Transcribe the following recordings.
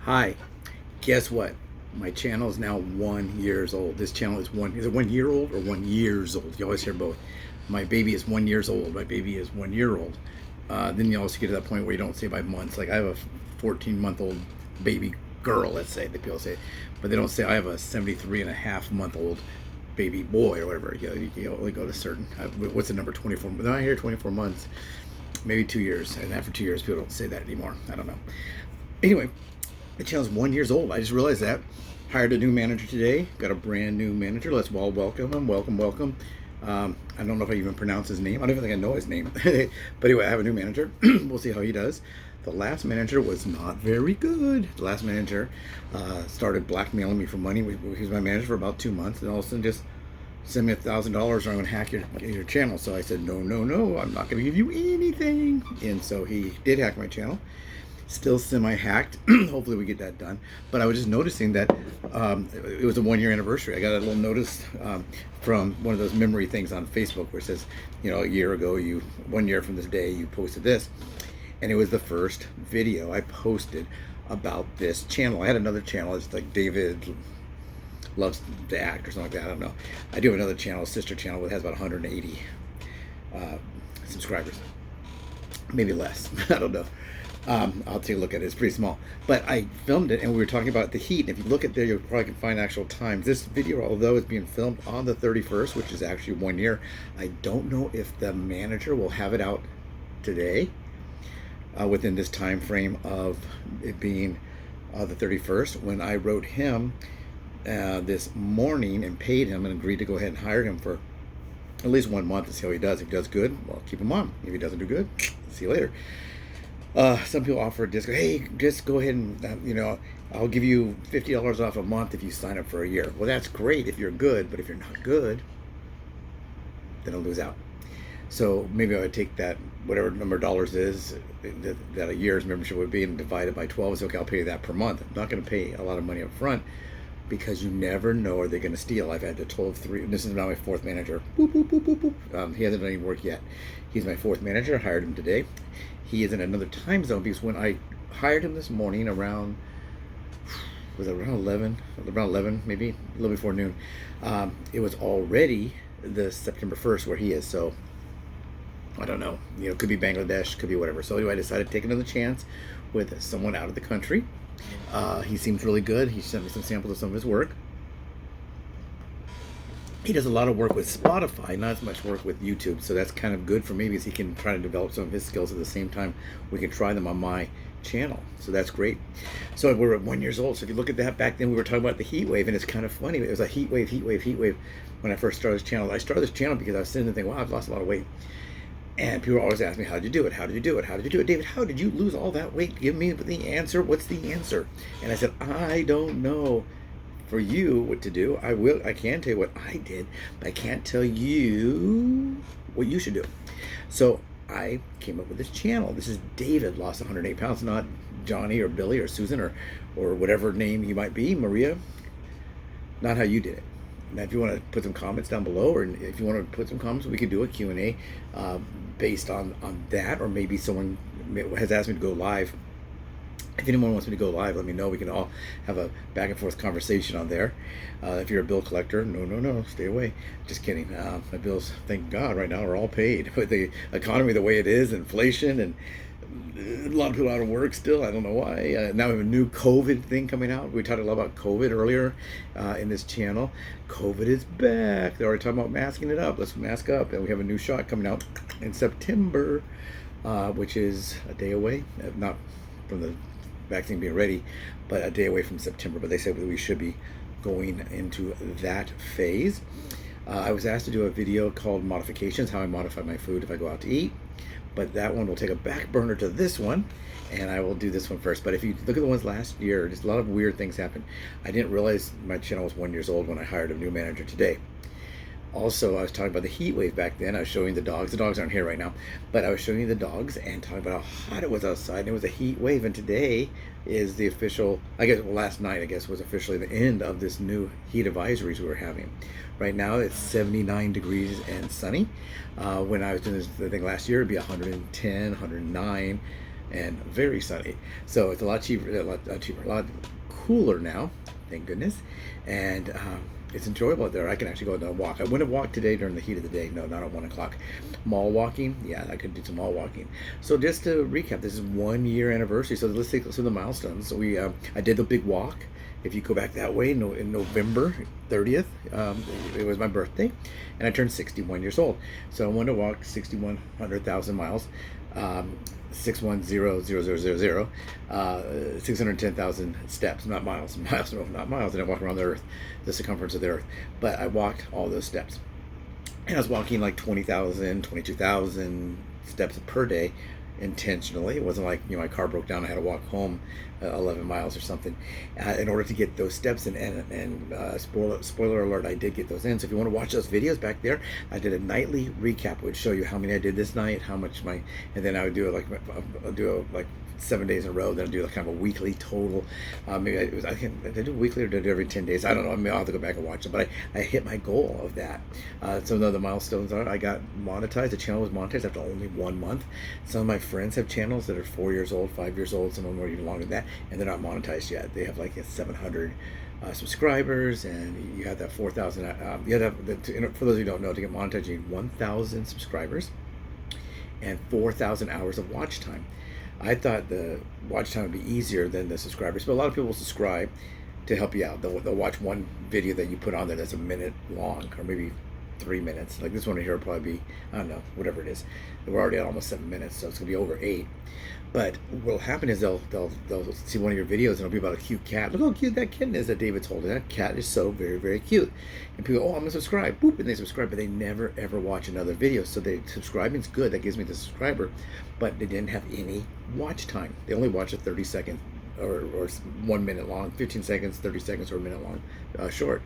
Hi, guess what? My channel is now 1 years old. This channel is it 1 year old or 1 years old? You always hear both. My baby is 1 years old. My baby is 1 year old. Then you also get to that point where you don't say by months. Like I have a 14-month-old baby girl, let's say, that people say, but they don't say I have a 73.5-month-old baby boy or whatever. You only go to certain, what's the number, 24? No, I hear 24 months, maybe 2 years. And after 2 years, people don't say that anymore. I don't know. Anyway, the channel's 1 years old. I just realized that. Hired a new manager today. Got a brand new manager. Let's all welcome him. Welcome, welcome. I don't know if I even pronounce his name. I don't even think I know his name. But anyway, I have a new manager. We'll see how he does. The last manager was not very good. The last manager started blackmailing me for money. He was my manager for about 2 months, and all of a sudden just send me $1,000 or I'm going to hack your channel. So I said, no, no, no, I'm not going to give you anything. And so he did hack my channel. Still semi-hacked. Hopefully we get that done. But I was just noticing that it was a 1 year anniversary. I got a little notice from one of those memory things on Facebook where it says, a year ago, 1 year from this day, you posted this. And it was the first video I posted about this channel. I had another channel. It's like David Loves to Act or something like that. I don't know. I do have another channel, a sister channel, that has about 180 subscribers. Maybe less. I don't know. I'll take a look at it. It's pretty small. But I filmed it and we were talking about the heat. And if you look at there, you probably can find actual times. This video, although it's being filmed on the 31st, which is actually 1 year, I don't know if the manager will have it out today within this time frame of it being the 31st. When I wrote him this morning and paid him and agreed to go ahead and hire him for at least 1 month to see how he does. If he does good, well, keep him on. If he doesn't do good, see you later. Some people offer a discount. Hey, just go ahead and, I'll give you $50 off a month if you sign up for a year. Well, that's great if you're good, but if you're not good, then I'll lose out. So maybe I would take that, whatever number of dollars is, that a year's membership would be, and divide it by 12. So, okay, I'll pay you that per month. I'm not going to pay a lot of money up front because you never know, are they going to steal? I've had to told three. This is now my fourth manager. Boop, boop, boop, boop, boop. He hasn't done any work yet. He's my fourth manager. I hired him today. He is in another time zone because when I hired him this morning around, was it around 11? Around 11, maybe a little before noon. It was already the September 1st where he is. So I don't know. Could be Bangladesh, could be whatever. So anyway, I decided to take another chance with someone out of the country. He seems really good. He sent me some samples of some of his work. He does a lot of work with Spotify, not as much work with YouTube, so that's kind of good for me because he can try to develop some of his skills at the same time. We can try them on my channel, so that's great. So we're at 1 year old. So if you look at that, back then we were talking about the heat wave, and it's kind of funny. It was a heat wave when I first started this channel. I started this channel because I was sitting there thinking, wow, I've lost a lot of weight. And people always ask me, how did you do it? How did you do it? How did you do it? David, how did you lose all that weight? Give me the answer. What's the answer? And I said, I don't know for you what to do. I can tell you what I did, but I can't tell you what you should do. So I came up with this channel. This is David Lost 108 pounds, not Johnny or Billy or Susan or whatever name you might be, Maria. Not how you did it. Now, if you want to put some comments down below, or if you want to put some comments, we could do a Q&A based on that, or maybe someone has asked me to go live. If anyone wants me to go live, let me know. We can all have a back and forth conversation on there. If you're a bill collector, no, stay away. Just kidding. My bills, thank God, right now are all paid. With the economy the way it is, inflation, and a lot of people out of work still. I don't know why. Now we have a new COVID thing coming out. We talked a lot about COVID earlier in this channel. COVID is back. They're already talking about masking it up. Let's mask up. And we have a new shot coming out in September, which is a day away. Not from the vaccine being ready, but a day away from September. But they said that we should be going into that phase. I was asked to do a video called Modifications, how I modify my food if I go out to eat. But that one will take a back burner to this one, and I will do this one first. But if you look at the ones last year, just a lot of weird things happened. I didn't realize my channel was 1 year old when I hired a new manager today. Also, I was talking about the heat wave back then. I was showing the dogs. The dogs aren't here right now, but I was showing you the dogs and talking about how hot it was outside. And it was a heat wave, and today is the official, last night, was officially the end of this new heat advisories we were having. Right now, it's 79 degrees and sunny. When I was doing this thing last year, it'd be 110, 109. and very sunny. So it's a lot cheaper, a lot cooler now, thank goodness. And it's enjoyable out there. I can actually go on a walk. I wouldn't have walked today during the heat of the day. No, not at 1 o'clock. Mall walking, yeah, I could do some mall walking. So just to recap, this is 1 year anniversary. So let's take some of the milestones. So I did the big walk. If you go back that way, in November 30th, it was my birthday, and I turned 61 years old. So I wanted to walk 6,100,000 miles, 610,000, 610,000 steps, not miles. Miles, no, not miles. I didn't walk around the Earth, the circumference of the Earth, but I walked all those steps. And I was walking like 20,000, 22,000 steps per day intentionally. It wasn't like, my car broke down, I had to walk home 11 miles or something in order to get those steps in. And spoiler alert, I did get those in. So if you want to watch those videos back there, I did a nightly recap. It would show you how many I did this night, how much and then I would do it like 7 days in a row. Then I'd do kind of a weekly total. Maybe did I do weekly or did I do every 10 days? I don't know. I mean, I'll have to go back and watch it, but I hit my goal of that. Some of the milestones are I got monetized. The channel was monetized after only 1 month. Some of my friends have channels that are 4 years old, 5 years old. Some of them are even longer than that, and they're not monetized yet. They have like 700 subscribers, and you have that 4,000. You have for those who don't know, to get monetized, you need 1,000 subscribers and 4,000 hours of watch time. I thought the watch time would be easier than the subscribers, but a lot of people will subscribe to help you out. They'll watch one video that you put on there that's a minute long, or maybe 3 minutes. Like this one here will probably be, I don't know, whatever it is. We're already at almost 7 minutes, so it's gonna be over 8. But what'll happen is they'll see one of your videos and it'll be about a cute cat. Look how cute that kitten is that David's holding. That cat is so very, very cute. And people go, oh, I'm gonna subscribe. Boop, and they subscribe, but they never ever watch another video. So subscribing is good. That gives me the subscriber, but they didn't have any watch time. They only watch a 30-second or 1 minute long, 15 seconds, 30 seconds, or a minute long short.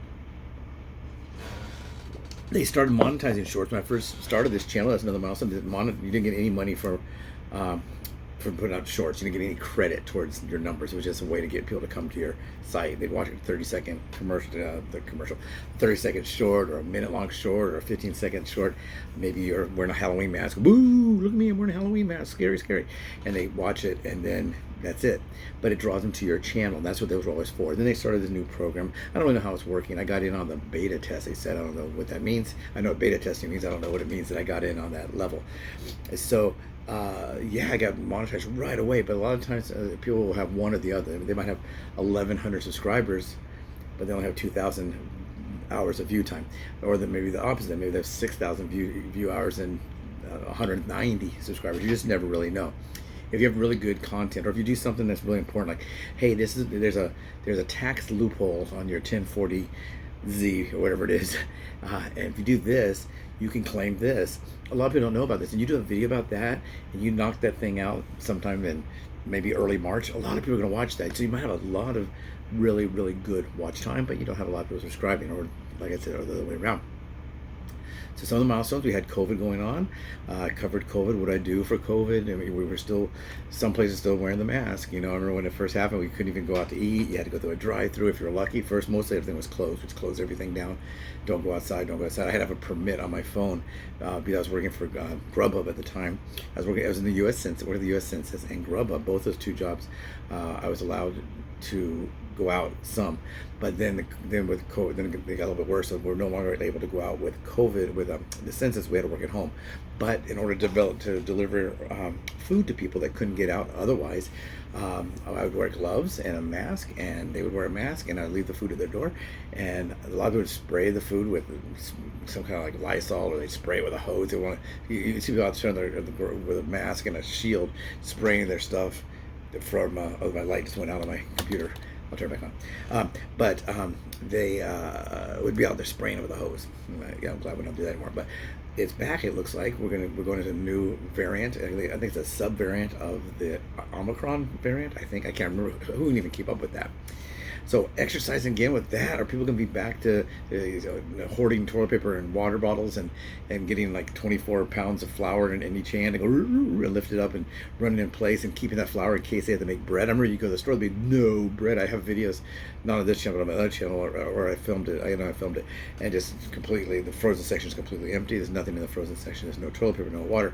They started monetizing shorts when I first started this channel. That's another milestone. You didn't get any money for putting out shorts. You didn't get any credit towards your numbers. It was just a way to get people to come to your site. They'd watch a 30-second commercial, 30-second short, or a minute-long short, or a 15-second short. Maybe you're wearing a Halloween mask. Boo! Look at me, I'm wearing a Halloween mask. Scary, scary. And they watch it, and then that's it. But it draws them to your channel. That's what those were always for. Then they started this new program. I don't really know how it's working. I got in on the beta test. They said, I don't know what that means. I know what beta testing means. I don't know what it means that I got in on that level. So yeah, I got monetized right away, but a lot of times people will have one or the other. They might have 1,100 subscribers, but they only have 2,000 hours of view time. Or maybe the opposite. Maybe they have 6,000 view hours and 190 subscribers. You just never really know. If you have really good content, or if you do something that's really important, like, hey, there's a tax loophole on your 1040Z or whatever it is, and if you do this, you can claim this. A lot of people don't know about this, and you do a video about that, and you knock that thing out sometime in maybe early March. A lot of people are going to watch that, so you might have a lot of really, really good watch time, but you don't have a lot of people subscribing, or like I said, or the other way around. So some of the milestones, we had COVID going on. I covered COVID, what I do for COVID. I mean, we were still, some places still wearing the mask. I remember when it first happened, we couldn't even go out to eat. You had to go through a drive-through if you were lucky. First, mostly everything was closed, which closed everything down. Don't go outside, don't go outside. I had to have a permit on my phone because I was working for Grubhub at the time. I was in the U.S. Census, working the U.S. Census and Grubhub, both those two jobs. I was allowed to go out some, but then with COVID, then they got a little bit worse, so we're no longer able to go out with COVID. With the census, we had to work at home. But in order to deliver food to people that couldn't get out otherwise, I would wear gloves and a mask, and they would wear a mask, and I'd leave the food at their door. And a lot of people would spray the food with some kind of like Lysol, or they'd spray it with a hose. You see people out there with a mask and a shield spraying their stuff from oh, my light just went out on my computer. I'll turn it back on. They would be out there spraying it with a hose. Yeah, I'm glad we don't do that anymore. But it's back. It looks like we're going into a new variant. I think it's a sub variant of the Omicron variant. I think, I can't remember. Who can even keep up with that? So exercising again with that, are people going to be back to hoarding toilet paper and water bottles and getting like 24 pounds of flour in each hand and go and lift it up and run it in place and keeping that flour in case they have to make bread? I remember you go to the store, there'd be no bread. I have videos, not on this channel, but on my other channel, where I filmed it. I filmed it, and just completely, the frozen section is completely empty. There's nothing in the frozen section. There's no toilet paper, no water.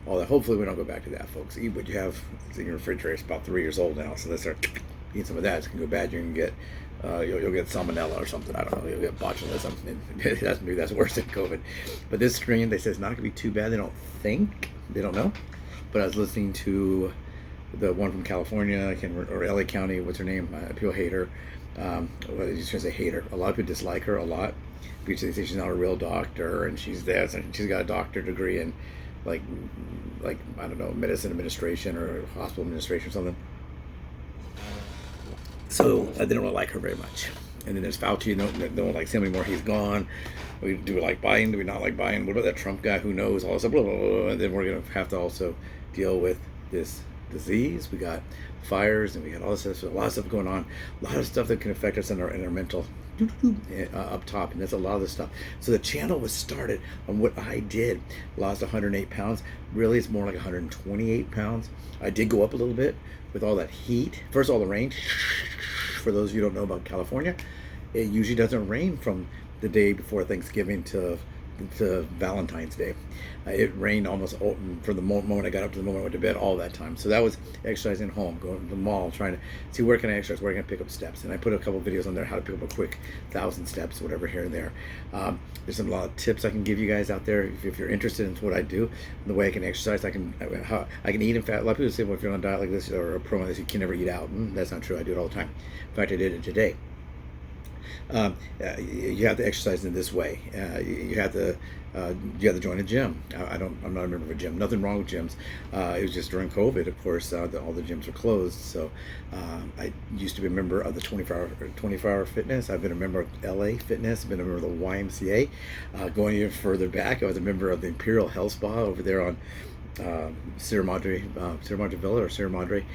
all that. Hopefully we don't go back to that, folks. Eat what you have in your refrigerator. It's about 3 years old now, so let's start eating some of that. It's gonna go bad. You can get you'll get salmonella or something. I don't know. You'll get botulism. That's worse than COVID. But this strain, they say it's not gonna be too bad. They don't know. But I was listening to the one from California, or LA County. What's her name? People hate her. Well, you shouldn't say hate her. A lot of people dislike her a lot because they say she's not a real doctor, and she's this, and she's got a doctorate degree in like I don't know, medicine administration or hospital administration or something. So they don't really like her very much. And then there's Fauci. No one likes him anymore. He's gone. Do we like Biden? Do we not like Biden? What about that Trump guy? Who knows? All this stuff. Blah, blah, blah. And then we're gonna have to also deal with this disease. We got fires, and we got all this stuff. So a lot of stuff going on. A lot of stuff that can affect us in our mental up top, and that's a lot of the stuff. So the channel was started on what I did. Lost 108 pounds. Really, it's more like 128 pounds. I did go up a little bit with all that heat. First of all, the rain. For those of you who don't know about California, it usually doesn't rain from the day before Thanksgiving to Valentine's Day. It rained almost from the moment I got up to the moment I went to bed, all that time. So that was exercising at home, going to the mall, trying to see where can I exercise, where can I pick up steps. And I put a couple videos on there how to pick up a quick 1,000 steps, whatever, here and there. There's a lot of tips I can give you guys out there if you're interested in what I do, the way I can exercise. I can eat in fat. A lot of people say, well, if you're on a diet like this or a program like this, you can never eat out. That's not true. I do it all the time. In fact, I did it today. You have to exercise in this way. You have to join a gym. I'm not a member of a gym. Nothing wrong with gyms. It was just during COVID, of course, all the gyms were closed. So I used to be a member of the 24-hour fitness. I've been a member of LA Fitness. I've been a member of the YMCA. Going even further back, I was a member of the Imperial Health Spa over there on Sierra Madre Villa or Sierra Madre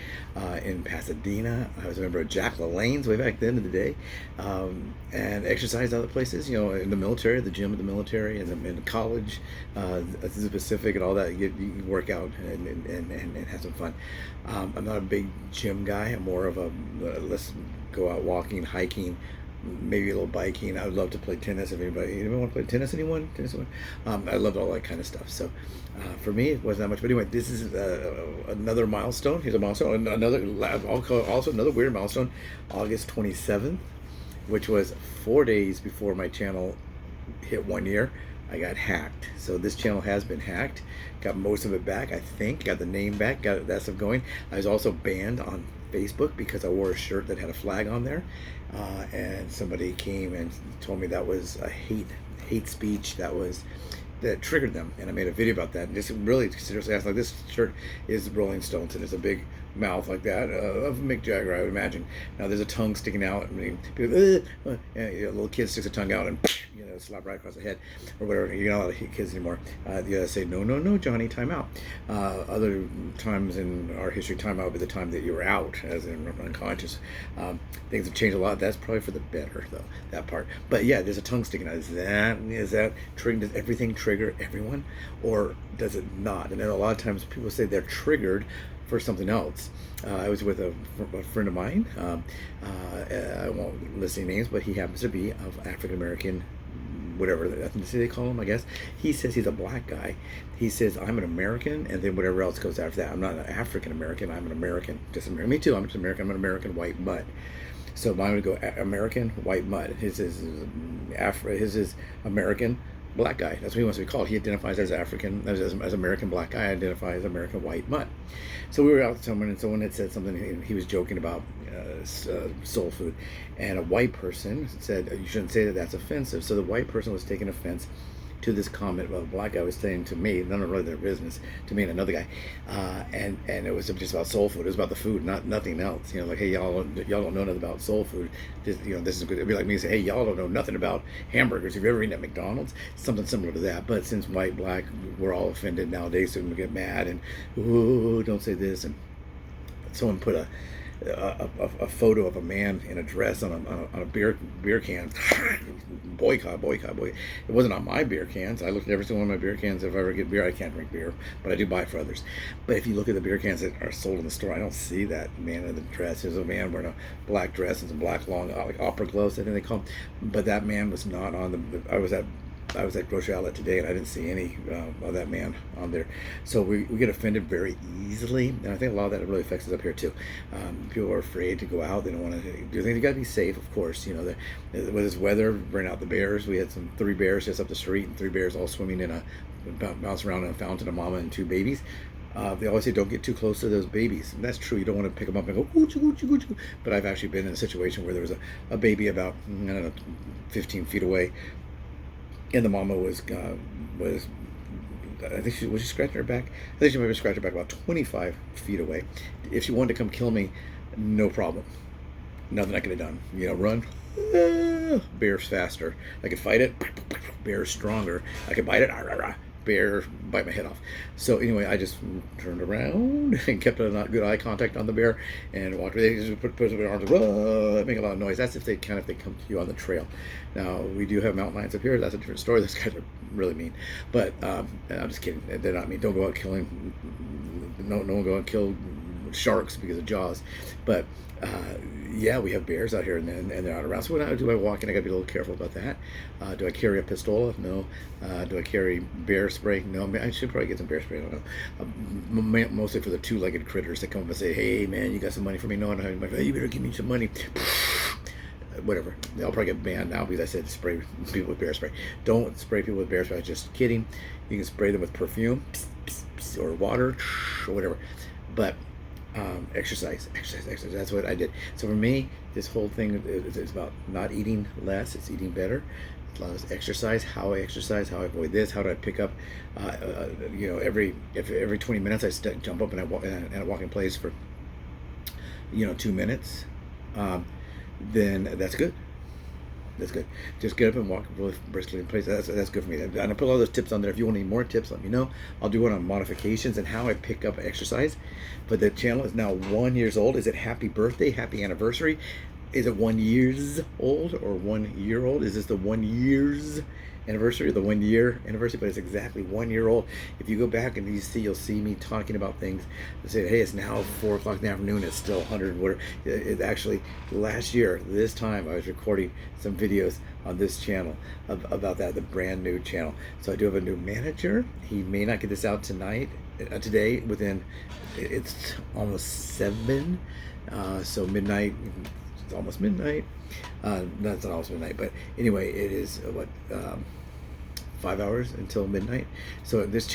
in Pasadena. I was a member of Jack LaLanne's way back then in the day, and exercised other places, in the military, the gym of the military, and in college, the Pacific and all that. You work out and have some fun. I'm not a big gym guy. I'm more of a let's go out walking, hiking, maybe a little biking. I would love to play tennis. If anyone want to play tennis? Anyone? I loved all that kind of stuff. So for me, it wasn't that much. But anyway, this is another milestone. Here's a milestone. Also another weird milestone. August 27th, which was 4 days before my channel hit 1 year. I got hacked. So this channel has been hacked. Got most of it back, I think. Got the name back. Got that stuff going. I was also banned on Facebook because I wore a shirt that had a flag on there, and somebody came and told me that was a hate speech that triggered them, and I made a video about that and just really seriously asked, like, this shirt is Rolling Stones and it's a big mouth like that of Mick Jagger, I would imagine. Now there's a tongue sticking out, and people, and a little kid sticks a tongue out and slap right across the head or whatever. You're not allowed to hit kids anymore. You gotta say, no, Johnny, time out. Other times in our history, time out would be the time that you were out, as in unconscious. Things have changed a lot. That's probably for the better, though, that part. But yeah, there's a tongue sticking out. Is that triggering? Does everything trigger everyone, or does it not? And then a lot of times people say they're triggered for something else. I was with a friend of mine. I won't list any names, but he happens to be of African American, whatever ethnicity they call him, I guess. He says he's a black guy. He says, I'm an American, and then whatever else goes after that. I'm not an African American. I'm an American. Just American. Me too. I'm just American. I'm an American white mutt. So mine would go American white mutt. His is American black guy. That's what he wants to be called. He identifies as African, as American black guy. I identify as American white mutt. So we were out with someone, and someone had said something. He was joking about soul food, and a white person said, you shouldn't say that, that's offensive. So the white person was taking offense to this comment about a black guy was saying to me, none of really their business, to me and another guy, and it was just about soul food. It was about the food, nothing else. Like, hey, y'all don't know nothing about soul food. This is good. It'd be like me saying, hey, y'all don't know nothing about hamburgers. Have you ever eaten at McDonald's? Something similar to that. But since white, black, we're all offended nowadays, so we get mad and, ooh, don't say this. And someone put a photo of a man in a dress on a beer can. boycott. It wasn't on my beer cans. I looked at every single one of my beer cans. If I ever get beer, I can't drink beer, but I do buy it for others. But if you look at the beer cans that are sold in the store, I don't see that man in the dress. There's a man wearing a black dress and some black long, like opera gloves, I think they call them. But that man was not on the. I was at I was at grocery outlet today and I didn't see any of that man on there. So we get offended very easily, and I think a lot of that really affects us up here too. People are afraid to go out. They don't want to do things. You got to be safe, of course. You know, with this weather, bring out the bears. We had 3 bears just up the street, and 3 bears all swimming in bouncing around in a fountain, a mama and 2 babies. They always say don't get too close to those babies, and that's true. You don't want to pick them up and go oochie, oochie, oochie. But I've actually been in a situation where there was a baby about, I don't know, 15 feet away, and the mama was I think she scratching her back. I think she might have scratched her back about 25 feet away. If she wanted to come kill me, no problem. Nothing I could have done. You know, run. Bear's faster. I could fight it. Bear's stronger. I could bite it. Bear bite my head off. So anyway, I just turned around and kept a not good eye contact on the bear and walked away. They just put their arms, make a lot of noise. That's if they come to you on the trail. Now we do have mountain lions up here. That's a different story. Those guys are really mean. But I'm just kidding. They're not mean. Don't go out killing. No one go out and kill sharks because of Jaws. But yeah, we have bears out here, and they're out around. So when I do my walking, I got to be a little careful about that. Do I carry a pistola? No. Do I carry bear spray? No. I should probably get some bear spray. I don't know. Mostly for the 2-legged critters that come up and say, "Hey, man, you got some money for me?" No, I don't have any money. Hey, you better give me some money. Whatever. They'll probably get banned now because I said spray people with bear spray. Don't spray people with bear spray. Just kidding. You can spray them with perfume or water or whatever. But exercise. That's what I did. So for me, this whole thing is about not eating less. It's eating better. As long as exercise, how I exercise, how I avoid this, how do I pick up, you know, every 20 minutes I jump up and I walk in place for, you know, 2 minutes. Then that's good. That's good. Just get up and walk really briskly in place. That's good for me. And I put all those tips on there. If you want any more tips, let me know. I'll do one on modifications and how I pick up exercise. But the channel is now 1 year old. Is it happy birthday, happy anniversary? Is it 1 years old or 1 year old? Is this the 1 year's anniversary, the 1 year anniversary? But it's exactly 1 year old. If you go back and you'll see me talking about things and say, hey, it's now 4 o'clock in the afternoon, it's still 100 whatever. It actually, last year, this time, I was recording some videos on this channel about that, the brand new channel. So I do have a new manager. He may not get this out today, it's almost 7, so midnight. It's almost midnight. That's not almost midnight, but anyway, it is 5 hours until midnight. So this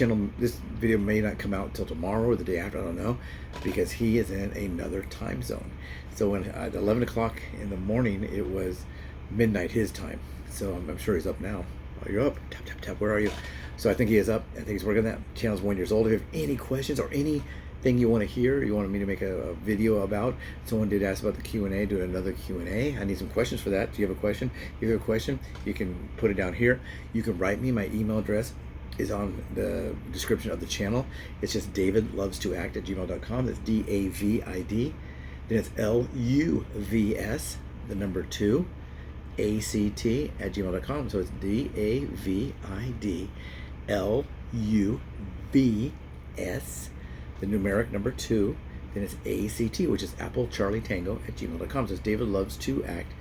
video may not come out until tomorrow or the day after, I don't know, because he is in another time zone. So when at 11 o'clock in the morning, it was midnight his time. So I'm sure he's up now. Oh, you're up. Tap, tap, tap. Where are you? So I think he is up. I think he's working on that. Channel's 1 year old. If you have any questions or anything you want to hear, you wanted me to make a video about, someone did ask about the Q&A, do another Q&A. I need some questions for that. Do you have a question? If you have a question, you can put it down here. You can write me. My email address is on the description of the channel. It's just davidlovestoact@gmail.com. That's DAVID. Then it's LUVS, the number 2, ACT@gmail.com. So it's DAVIDLUVS, the numeric number 2. Then it's ACT, which is Apple Charlie Tango @gmail.com. So it's David Loves to Act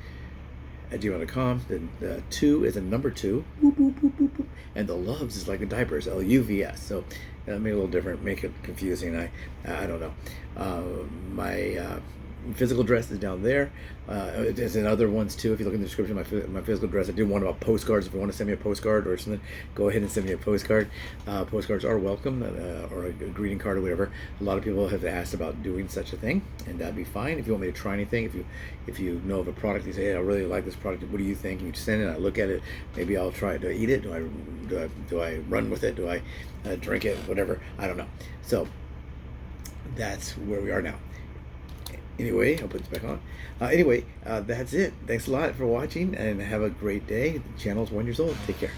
@gmail.com. Then the 2 is a number 2. Boop, boop, boop, boop, boop. And the loves is like the diapers, LUVS. So that made it a little different, make it confusing. I don't know. My physical address is down there. There's in other ones too. If you look in the description, my physical address. I did one about postcards. If you want to send me a postcard or something, go ahead and send me a postcard. Postcards are welcome, or a greeting card or whatever. A lot of people have asked about doing such a thing, and that'd be fine. If you want me to try anything, if you know of a product, you say, hey, I really like this product. What do you think? And you send it. I look at it. Maybe I'll try it. Do I eat it? Do I run with it? Do I drink it? Whatever. I don't know. So that's where we are now. Anyway, I'll put this back on. Anyway, that's it. Thanks a lot for watching, and have a great day. The channel's 1 year old. Take care.